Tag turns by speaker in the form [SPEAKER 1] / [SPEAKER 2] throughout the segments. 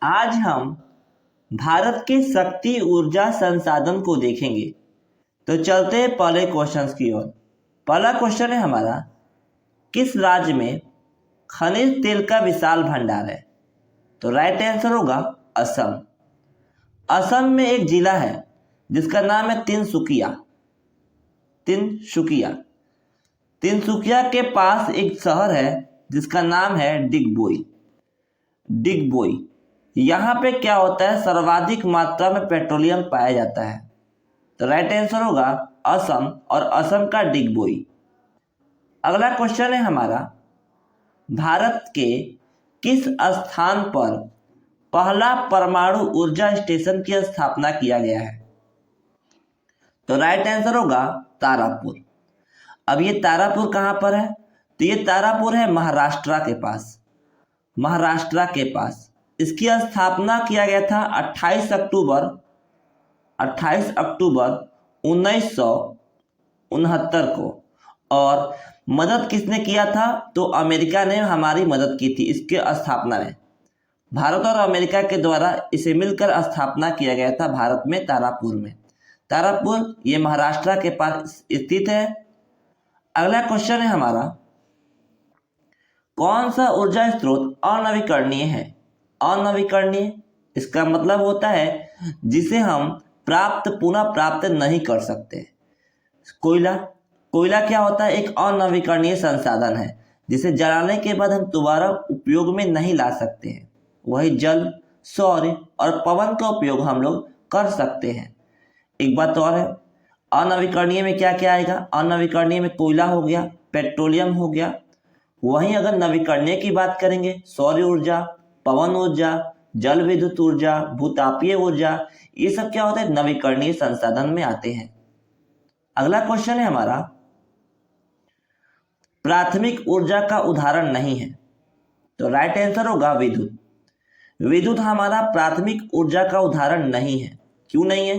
[SPEAKER 1] आज हम भारत के शक्ति ऊर्जा संसाधन को देखेंगे। तो चलते हैं पहले क्वेश्चंस की ओर। पहला क्वेश्चन है हमारा, किस राज्य में खनिज तेल का विशाल भंडार है? तो राइट आंसर होगा असम। असम में एक जिला है जिसका नाम है तिनसुकिया। तिनसुकिया के पास एक शहर है जिसका नाम है डिगबोई। यहाँ पे क्या होता है, सर्वाधिक मात्रा में पेट्रोलियम पाया जाता है। तो राइट आंसर होगा असम और असम का डिगबोई। अगला क्वेश्चन है हमारा, भारत के किस स्थान पर पहला परमाणु ऊर्जा स्टेशन की स्थापना किया गया है? तो राइट आंसर होगा तारापुर। अब ये तारापुर कहाँ पर है? तो ये तारापुर है महाराष्ट्र के पास। इसकी स्थापना किया गया था 28 अक्टूबर 1969 को। और मदद किसने किया था? तो अमेरिका ने हमारी मदद की थी इसके स्थापना में। भारत और अमेरिका के द्वारा इसे मिलकर स्थापना किया गया था भारत में, तारापुर ये महाराष्ट्र के पास स्थित है। अगला क्वेश्चन है हमारा, कौन सा ऊर्जा स्रोत अनवीकरणीय है? अनवीकरणीय इसका मतलब होता है जिसे हम पुनः प्राप्त नहीं कर सकते। कोयला क्या होता है? एक अनवीकरणीय संसाधन है जिसे जलाने के बाद हम दोबारा उपयोग में नहीं ला सकते हैं। वही जल, सौर और पवन का उपयोग हम लोग कर सकते हैं। एक बात और है, अनवीकरणीय में क्या क्या आएगा? अनवीकरणीय में कोयला हो गया, पेट्रोलियम हो गया। वहीं अगर नवीकरणीय की बात करेंगे, सौर ऊर्जा, पवन ऊर्जा, जल विद्युत ऊर्जा, भूतापीय ऊर्जा, ये सब क्या होता है? नवीकरणीय संसाधन में आते हैं। अगला क्वेश्चन है हमारा, प्राथमिक ऊर्जा का उदाहरण नहीं है। तो राइट आंसर होगा विद्युत हमारा प्राथमिक ऊर्जा का उदाहरण नहीं है। क्यों नहीं है?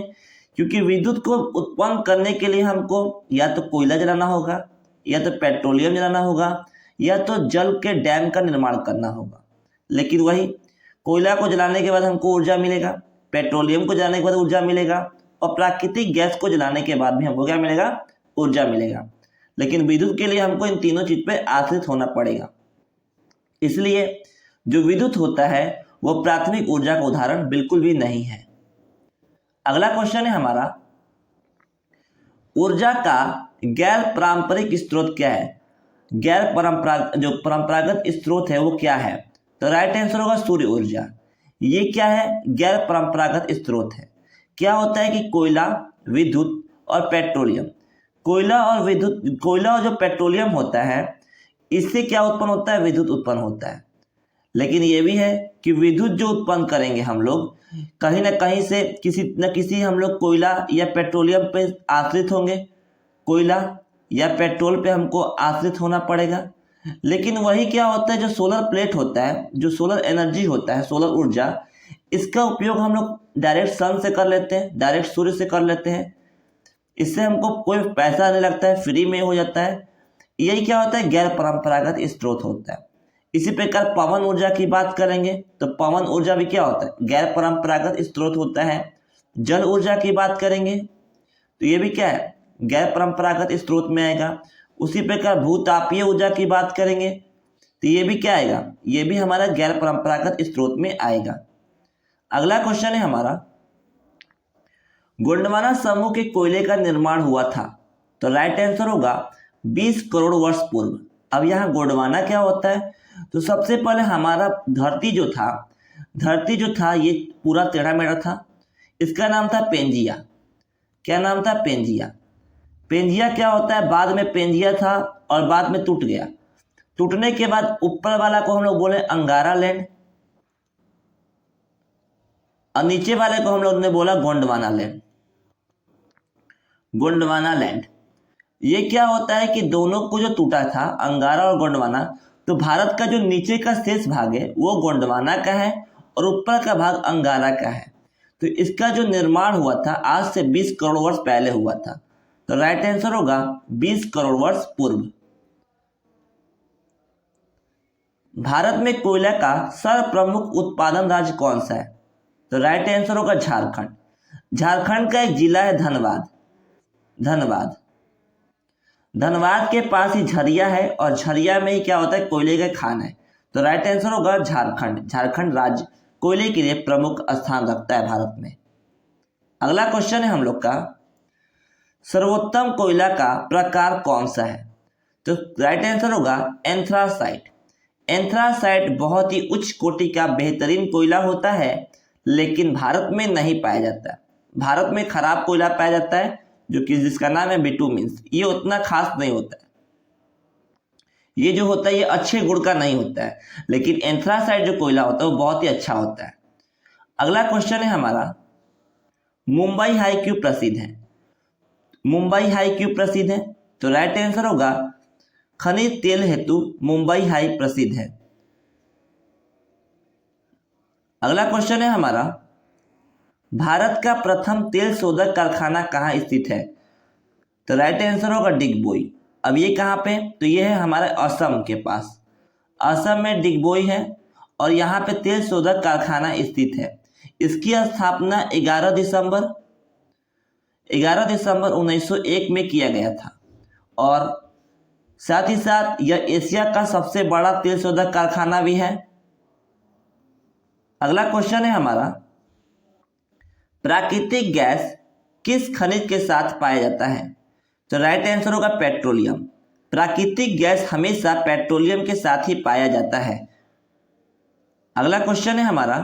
[SPEAKER 1] क्योंकि विद्युत को उत्पन्न करने के लिए हमको या तो कोयला जलाना होगा, या तो पेट्रोलियम जलाना होगा, या तो जल के डैम का निर्माण करना होगा। लेकिन वही कोयला को जलाने के बाद हमको ऊर्जा मिलेगा, पेट्रोलियम को जलाने के बाद ऊर्जा मिलेगा, और प्राकृतिक गैस को जलाने के बाद भी हमको क्या मिलेगा? ऊर्जा मिलेगा। लेकिन विद्युत के लिए हमको इन तीनों चीज पे आश्रित होना पड़ेगा। इसलिए जो विद्युत होता है वो प्राथमिक ऊर्जा का उदाहरण बिल्कुल भी नहीं है। अगला क्वेश्चन है हमारा, ऊर्जा का गैर पारंपरिक स्रोत क्या है? जो परंपरागत स्रोत है वो क्या है? तो राइट आंसर होगा सूर्य ऊर्जा। ये क्या है? गैर परंपरागत स्रोत है। क्या होता है कि कोयला, विद्युत और पेट्रोलियम, कोयला और जो पेट्रोलियम होता है, इससे क्या उत्पन्न होता है? विद्युत उत्पन्न होता है। लेकिन ये भी है कि विद्युत जो उत्पन्न करेंगे हम लोग, कहीं ना कहीं से किसी न किसी हम लोग कोयला या पेट्रोलियम पे आश्रित होंगे। कोयला या पेट्रोल पे हमको आश्रित होना पड़ेगा। लेकिन वही क्या होता है, जो सोलर प्लेट होता है, जो सोलर एनर्जी होता है, सोलर ऊर्जा, इसका उपयोग हम लोग डायरेक्ट सन से कर लेते हैं, डायरेक्ट सूर्य से कर लेते हैं। इससे हमको कोई पैसा नहीं लगता है, फ्री में हो जाता है। यही क्या होता है? गैर परंपरागत स्रोत होता है। इसी प्रकार पवन ऊर्जा की बात करेंगे तो पवन ऊर्जा भी क्या होता है? गैर परंपरागत स्रोत होता है। जल ऊर्जा की बात करेंगे तो ये भी क्या है? गैर परंपरागत स्रोत में आएगा। उसी प्रकार भूतापीय ऊर्जा की बात करेंगे तो ये भी क्या आएगा? ये भी हमारा गैर परंपरागत स्रोत में आएगा। अगला क्वेश्चन है हमारा, गोंडवाना समूह के कोयले का निर्माण हुआ था। तो राइट आंसर होगा 20 करोड़ वर्ष पूर्व। अब यहाँ गोंडवाना क्या होता है? तो सबसे पहले हमारा धरती जो था ये पूरा टेढ़ा मेढ़ा था। इसका नाम था पेंजिया। क्या नाम था? पेंजिया क्या होता है? बाद में पेंजिया था और बाद में टूट गया। टूटने के बाद ऊपर वाला को हम लोग बोले अंगारा लैंड, और नीचे वाले को हम लोग ने बोला गोंडवाना लैंड। ये क्या होता है कि दोनों को जो टूटा था, अंगारा और गोंडवाना, तो भारत का जो नीचे का शेष भाग है वो गोंडवाना का है और ऊपर का भाग अंगारा का है। तो इसका जो निर्माण हुआ था आज से 20 करोड़ वर्ष पहले हुआ था। तो राइट आंसर होगा 20 करोड़ वर्ष पूर्व। भारत में कोयला का सर्वप्रमुख उत्पादन राज्य कौन सा है? तो राइट आंसर होगा झारखंड। झारखंड का एक जिला है धनबाद। धनबाद धनबाद के पास ही झरिया है और झरिया में ही क्या होता है, कोयले का खान है। तो राइट आंसर होगा झारखंड। झारखंड राज्य कोयले के लिए प्रमुख स्थान रखता है भारत में। अगला क्वेश्चन है हम लोग का, सर्वोत्तम कोयला का प्रकार कौन सा है? तो राइट आंसर होगा एंथ्रासाइट। एंथ्रासाइट बहुत ही उच्च कोटि का बेहतरीन कोयला होता है, लेकिन भारत में नहीं पाया जाता है। भारत में खराब कोयला पाया जाता है जो कि जिसका नाम है बिटुमिन्स। ये उतना खास नहीं होता है, ये जो होता है ये अच्छे गुण का नहीं होता है, लेकिन एंथ्रासाइट जो कोयला होता है वो बहुत ही अच्छा होता है। अगला क्वेश्चन है हमारा, मुंबई हाई क्यों प्रसिद्ध है? मुंबई हाई क्यों प्रसिद्ध है? तो राइट आंसर होगा खनिज तेल हेतु मुंबई हाई प्रसिद्ध है। अगला क्वेश्चन है हमारा, भारत का प्रथम तेल शोधक कारखाना कहाँ स्थित है? तो राइट आंसर होगा डिगबोई। अब ये कहाँ पे? तो ये है हमारे असम के पास। असम में डिगबोई है और यहाँ पे तेल शोधक कारखाना स्थित है। इसकी स्थापना 11 दिसंबर 1901 में किया गया था और साथ ही साथ यह एशिया का सबसे बड़ा तेल शोधक कारखाना भी है। अगला क्वेश्चन है हमारा, प्राकृतिक गैस किस खनिज के साथ पाया जाता है? तो राइट आंसर होगा पेट्रोलियम। प्राकृतिक गैस हमेशा पेट्रोलियम के साथ ही पाया जाता है। अगला क्वेश्चन है हमारा,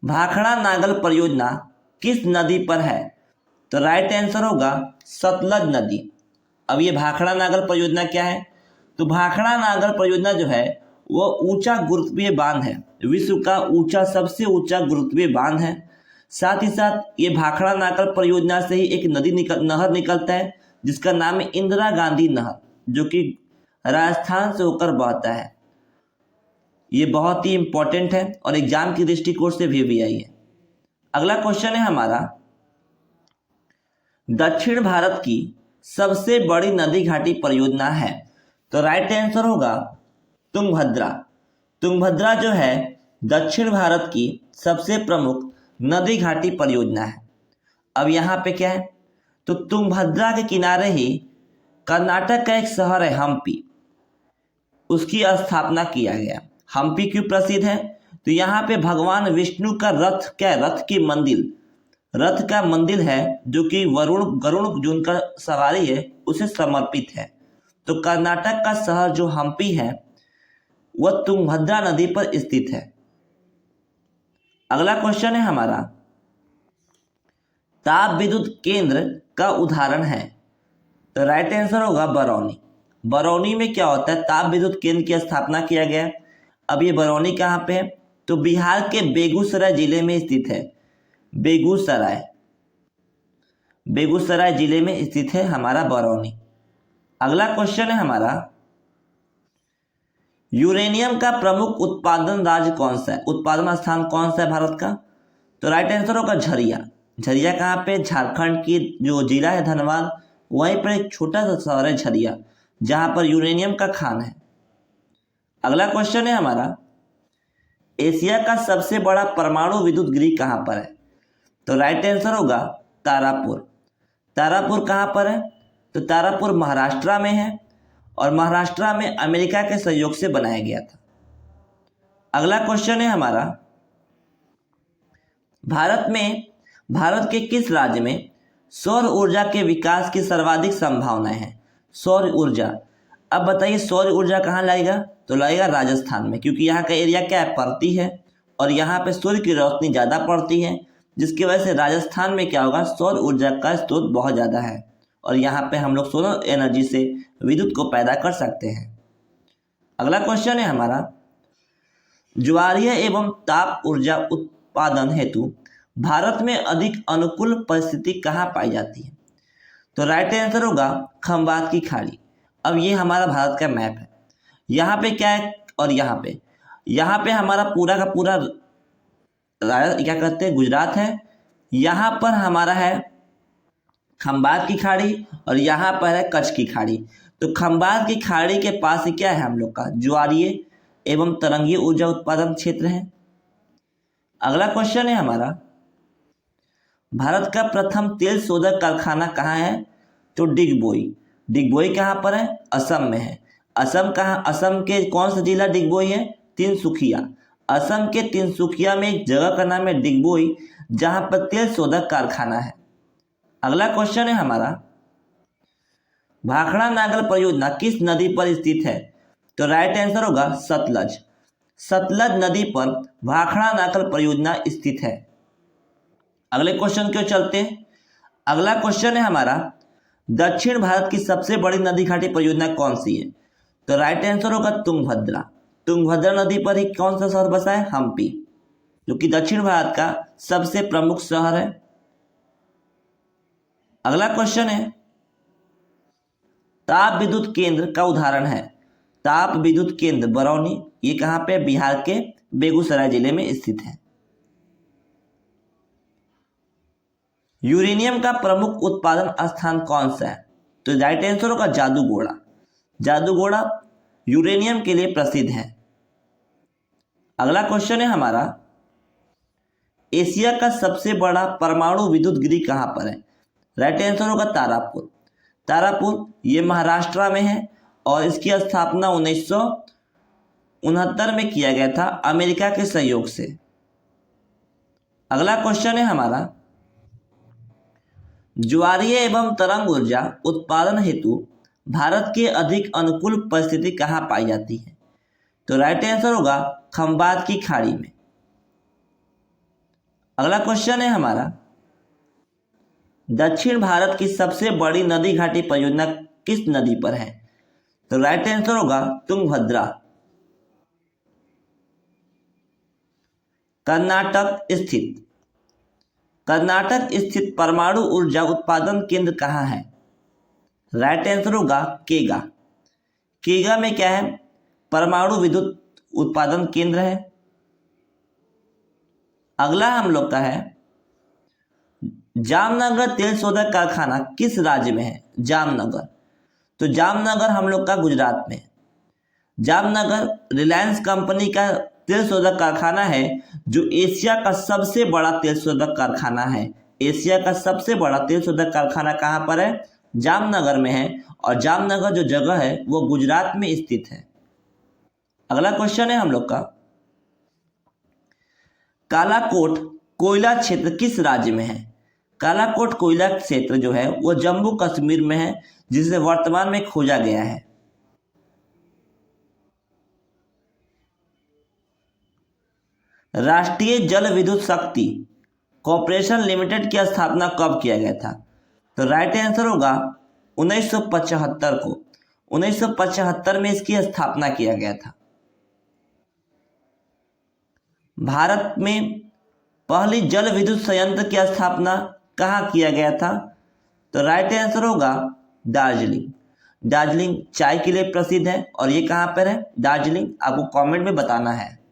[SPEAKER 1] भाखड़ा नागल परियोजना किस नदी पर है? तो राइट आंसर होगा सतलज नदी। अब ये भाखड़ा नागल परियोजना क्या है? तो भाखड़ा नागल परियोजना जो है वो ऊंचा गुरुत्वीय बांध है, विश्व का सबसे ऊंचा गुरुत्वीय बांध है। साथ ही साथ ये भाखड़ा नागल परियोजना से ही एक नहर निकलता है जिसका नाम है इंदिरा गांधी नहर, जो कि राजस्थान से होकर बहता है। ये बहुत ही इंपॉर्टेंट है और एग्जाम की दृष्टिकोण से भी आई है। अगला क्वेश्चन है हमारा, दक्षिण भारत की सबसे बड़ी नदी घाटी परियोजना है? तो राइट आंसर होगा तुंगभद्रा। तुंगभद्रा जो है दक्षिण भारत की सबसे प्रमुख नदी घाटी परियोजना है। अब यहाँ पे क्या है? तो तुंगभद्रा के किनारे ही कर्नाटक का एक शहर है हम्पी, उसकी स्थापना किया गया। हम्पी क्यों प्रसिद्ध है? तो यहाँ पे भगवान विष्णु का रथ क्या है? रथ का मंदिर है जो कि गरुड़ जो उनका सवारी है उसे समर्पित है। तो कर्नाटक का शहर जो हम्पी है वह तुंगभद्रा नदी पर स्थित है। अगला क्वेश्चन है हमारा, ताप विद्युत केंद्र का उदाहरण है? तो राइट आंसर होगा बरौनी। बरौनी में क्या होता है? ताप विद्युत केंद्र की स्थापना किया गया। अब ये बरौनी कहाँ पे है? तो बिहार के बेगूसराय जिले में स्थित है। बेगूसराय जिले में स्थित है हमारा बरौनी। अगला क्वेश्चन है हमारा, यूरेनियम का प्रमुख उत्पादन राज्य कौन सा है? उत्पादन स्थान कौन सा है भारत का? तो राइट आंसर होगा झरिया। झरिया कहाँ पे? झारखंड की जो जिला है धनबाद, वहीं पर एक छोटा सा शहर है झरिया जहां पर यूरेनियम का खान है। अगला क्वेश्चन है हमारा, एशिया का सबसे बड़ा परमाणु विद्युत गृह कहाँ पर है? तो राइट आंसर होगा तारापुर। तारापुर कहाँ पर है? तो तारापुर महाराष्ट्र में है और महाराष्ट्र में अमेरिका के सहयोग से बनाया गया था। अगला क्वेश्चन है हमारा, भारत के किस राज्य में सौर ऊर्जा के विकास की सर्वाधिक संभावनाएं हैं? सौर ऊर्जा, अब बताइए सौर ऊर्जा कहाँ लगेगा? तो लगेगा राजस्थान में, क्योंकि यहाँ का एरिया क्या है? परती है और यहाँ पे सूर्य की रोशनी ज़्यादा पड़ती है, जिसकी वजह से राजस्थान में क्या होगा? सौर ऊर्जा का स्रोत बहुत ज़्यादा है और यहाँ पे हम लोग सोलर एनर्जी से विद्युत को पैदा कर सकते हैं। अगला क्वेश्चन है हमारा, ज्वारीय एवं ताप ऊर्जा उत्पादन हेतु भारत में अधिक अनुकूल परिस्थिति कहाँ पाई जाती है? तो राइट आंसर होगा खंबात की खाड़ी। अब ये हमारा भारत का मैप है, यहाँ पे क्या है और यहाँ पे हमारा पूरा का पूरा क्या कहते हैं गुजरात है। यहाँ पर हमारा है खंबात की खाड़ी और यहाँ पर है कच्छ की खाड़ी। तो खंबात की खाड़ी के पास ही क्या है हम लोग का ज्वारीय एवं तरंगीय ऊर्जा उत्पादन क्षेत्र है। अगला क्वेश्चन है हमारा, भारत का प्रथम तेल शोधक कारखाना कहाँ है? तो डिगबोई। डिगबोई कहाँ पर है? असम में है। असम कहाँ? असम के कौन सा जिला डिगबोई है? तिनसुकिया। असम के तिनसुकिया में एक जगह का नाम है डिगबोई, जहां पर तेल शोधक कारखाना है। अगला क्वेश्चन है हमारा, भाखड़ा नागल परियोजना किस नदी पर स्थित है? तो राइट आंसर होगा सतलज। सतलज नदी पर भाखड़ा नागल परियोजना स्थित है। अगले क्वेश्चन क्यों चलते हैं। अगला क्वेश्चन है हमारा, दक्षिण भारत की सबसे बड़ी नदी घाटी परियोजना कौन सी है? तो राइट आंसर होगा तुंगभद्रा। तुंगभद्रा नदी पर ही कौन सा शहर बसा है? हम्पी, जो कि दक्षिण भारत का सबसे प्रमुख शहर है। अगला क्वेश्चन है, ताप विद्युत केंद्र का उदाहरण है? ताप विद्युत केंद्र बरौनी, ये कहां पे? बिहार के बेगूसराय जिले में स्थित है। यूरेनियम का प्रमुख उत्पादन स्थान कौन सा है? तो राइट आंसर होगा जादूगोड़ा। जादूगोड़ा यूरेनियम के लिए प्रसिद्ध है। अगला क्वेश्चन है हमारा, एशिया का सबसे बड़ा परमाणु विद्युत गृह कहां पर है? राइट आंसर होगा तारापुर। तारापुर ये महाराष्ट्र में है और इसकी स्थापना 1969 में किया गया था अमेरिका के सहयोग से। अगला क्वेश्चन है हमारा, ज्वारीय एवं तरंग ऊर्जा उत्पादन हेतु भारत के अधिक अनुकूल परिस्थिति कहाँ पाई जाती है? तो राइट आंसर होगा खंबात की खाड़ी में। अगला क्वेश्चन है हमारा, दक्षिण भारत की सबसे बड़ी नदी घाटी परियोजना किस नदी पर है? तो राइट आंसर होगा तुंगभद्रा। कर्नाटक स्थित परमाणु ऊर्जा उत्पादन केंद्र कहाँ है? राइट आंसर होगा केगा। केगा में क्या है? परमाणु विद्युत उत्पादन केंद्र है। अगला हम लोग का है, जामनगर तेल शोधक कारखाना किस राज्य में है? जामनगर। तो जामनगर हम लोग का गुजरात में है। जामनगर रिलायंस कंपनी का तेल शोधक कारखाना है, जो एशिया का सबसे बड़ा तेल शोधक कारखाना है। एशिया का सबसे बड़ा तेल शोधक कारखाना कहाँ पर है? जामनगर में है, और जामनगर जो जगह है वो गुजरात में स्थित है। अगला क्वेश्चन है हम लोग का, कालाकोट कोयला क्षेत्र किस राज्य में है? कालाकोट कोयला क्षेत्र जो है वो जम्मू कश्मीर में है, जिसे वर्तमान में खोजा गया है। राष्ट्रीय जल विद्युत शक्ति कॉर्पोरेशन लिमिटेड की स्थापना कब किया गया था? तो राइट आंसर होगा 1975 को। 1975 में इसकी स्थापना किया गया था। भारत में पहली जल विद्युत संयंत्र की स्थापना कहाँ किया गया था? तो राइट आंसर होगा दार्जिलिंग। दार्जिलिंग चाय के लिए प्रसिद्ध है, और ये कहाँ पर है? दार्जिलिंग। आपको कमेंट में बताना है।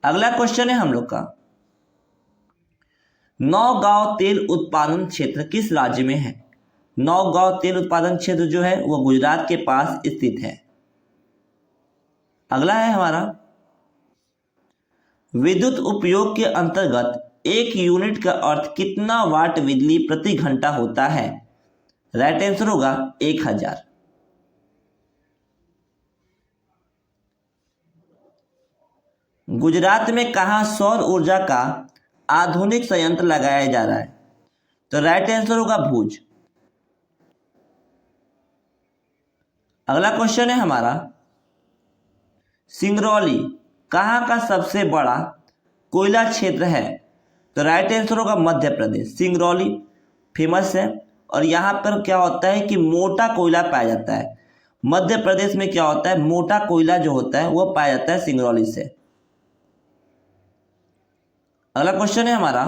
[SPEAKER 1] अगला क्वेश्चन है हम लोग का, नौगांव तेल उत्पादन क्षेत्र किस राज्य में है? नौगांव तेल उत्पादन क्षेत्र जो है वो गुजरात के पास स्थित है। अगला है हमारा, विद्युत उपयोग के अंतर्गत एक यूनिट का अर्थ कितना वाट बिजली प्रति घंटा होता है? राइट आंसर होगा 1000। गुजरात में कहाँ सौर ऊर्जा का आधुनिक संयंत्र लगाया जा रहा है? तो राइट आंसर होगा भुज। अगला क्वेश्चन है हमारा, सिंगरौली कहाँ का सबसे बड़ा कोयला क्षेत्र है? तो राइट आंसर होगा मध्य प्रदेश। सिंगरौली फेमस है, और यहाँ पर क्या होता है कि मोटा कोयला पाया जाता है। मध्य प्रदेश में क्या होता है? मोटा कोयला जो होता है वो पाया जाता है सिंगरौली से। अगला क्वेश्चन है हमारा,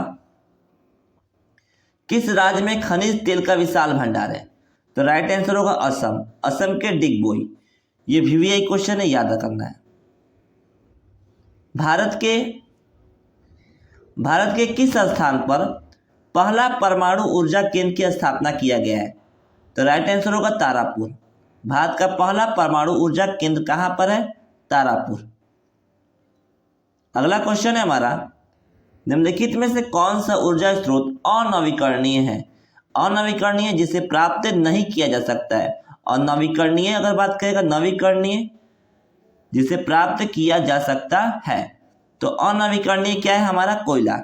[SPEAKER 1] किस राज्य में खनिज तेल का विशाल भंडार है? तो राइट आंसर होगा असम। असम के डिगबोई। ये VVI क्वेश्चन है, याद करना है। भारत के किस स्थान पर पहला परमाणु ऊर्जा केंद्र की स्थापना किया गया है? तो राइट आंसर होगा तारापुर। भारत का पहला परमाणु ऊर्जा केंद्र कहाँ पर है? तारापुर। अगला क्वेश्चन है हमारा, निम्नलिखित में से कौन सा ऊर्जा स्रोत अनवीकरणीय है? अनवीकरणीय जिसे प्राप्त नहीं किया जा सकता है, और नवीकरणीय अगर बात करेगा नवीकरणीय जिसे प्राप्त किया जा सकता है। तो अनवीकरणीय क्या है हमारा? कोयला।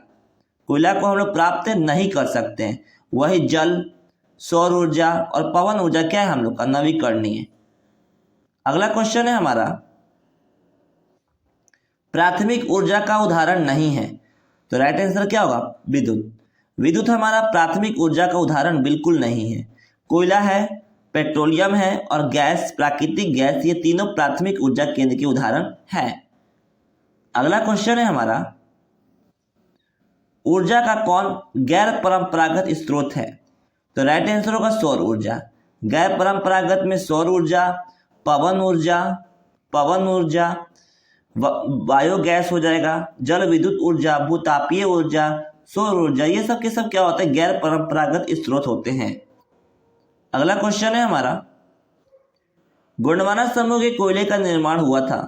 [SPEAKER 1] कोयला को हम लोग प्राप्त नहीं कर सकते हैं। वही जल, सौर ऊर्जा और पवन ऊर्जा क्या है हम लोग का? नवीकरणीय। अगला क्वेश्चन है हमारा, प्राथमिक ऊर्जा का उदाहरण नहीं है। तो राइट आंसर क्या होगा? विद्युत। विद्युत हमारा प्राथमिक ऊर्जा का उदाहरण बिल्कुल नहीं है। कोयला है, पेट्रोलियम है और गैस, प्राकृतिक गैस, ये तीनों प्राथमिक ऊर्जा केंद्र के उदाहरण है। अगला क्वेश्चन है हमारा, ऊर्जा का कौन गैर परंपरागत स्रोत है? तो राइट आंसर होगा सौर ऊर्जा। गैर परंपरागत में सौर ऊर्जा, पवन ऊर्जा, बायोगैस हो जाएगा, जल विद्युत ऊर्जा, भूतापीय ऊर्जा, सौर ऊर्जा, ये सब के सब क्या होता है? गैर परंपरागत स्रोत होते हैं। अगला क्वेश्चन है हमारा, गोंडवाना समूह के कोयले का निर्माण हुआ था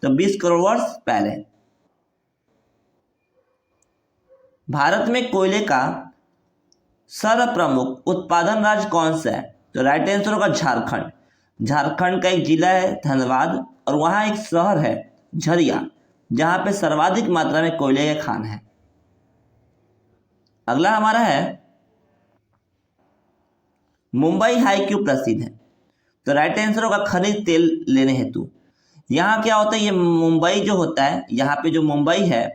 [SPEAKER 1] तो 20 करोड़ वर्ष पहले। भारत में कोयले का सर्वप्रमुख उत्पादन राज्य कौन सा है? तो राइट आंसर होगा झारखंड। झारखंड का एक जिला है धनबाद, और वहाँ एक शहर है झरिया, जहाँ पे सर्वाधिक मात्रा में कोयले के खान है। अगला हमारा है, मुंबई हाई क्यों प्रसिद्ध है? तो राइट आंसर होगा खनिज तेल लेने हेतु। यहाँ क्या होता है, ये मुंबई जो होता है, यहाँ पे जो मुंबई है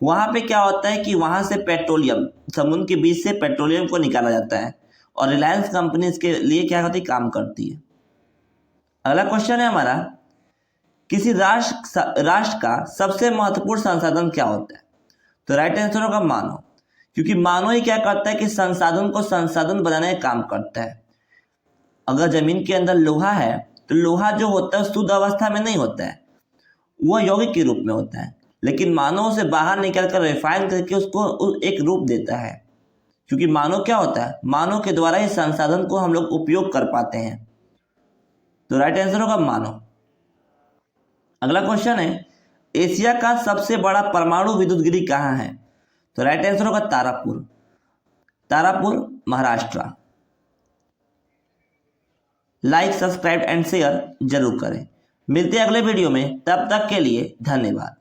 [SPEAKER 1] वहाँ पे क्या होता है कि वहाँ से पेट्रोलियम, समुद्र के बीच से पेट्रोलियम को निकाला जाता है, और रिलायंस कंपनी इसके लिए क्या होती है? काम करती है। अगला क्वेश्चन है हमारा, किसी राष्ट्र का सबसे महत्वपूर्ण संसाधन क्या होता है? तो राइट आंसर होगा मानव, क्योंकि मानव ही क्या करता है कि संसाधन को संसाधन बनाने का काम करता है। अगर जमीन के अंदर लोहा है तो लोहा जो होता है शुद्ध अवस्था में नहीं होता है, वह यौगिक के रूप में होता है, लेकिन मानव उसे बाहर निकाल कर रिफाइन करके उसको एक रूप देता है। क्योंकि मानव क्या होता है? मानव के द्वारा ही संसाधन को हम लोग उपयोग कर पाते हैं। तो राइट आंसर होगा मानव। अगला क्वेश्चन है, एशिया का सबसे बड़ा परमाणु विद्युत गिरी कहाँ है? तो राइट आंसर होगा Tarapur. Tarapur, Maharashtra. Like, subscribe and share जरूर करें। मिलते हैं अगले वीडियो में, तब तक के लिए धन्यवाद।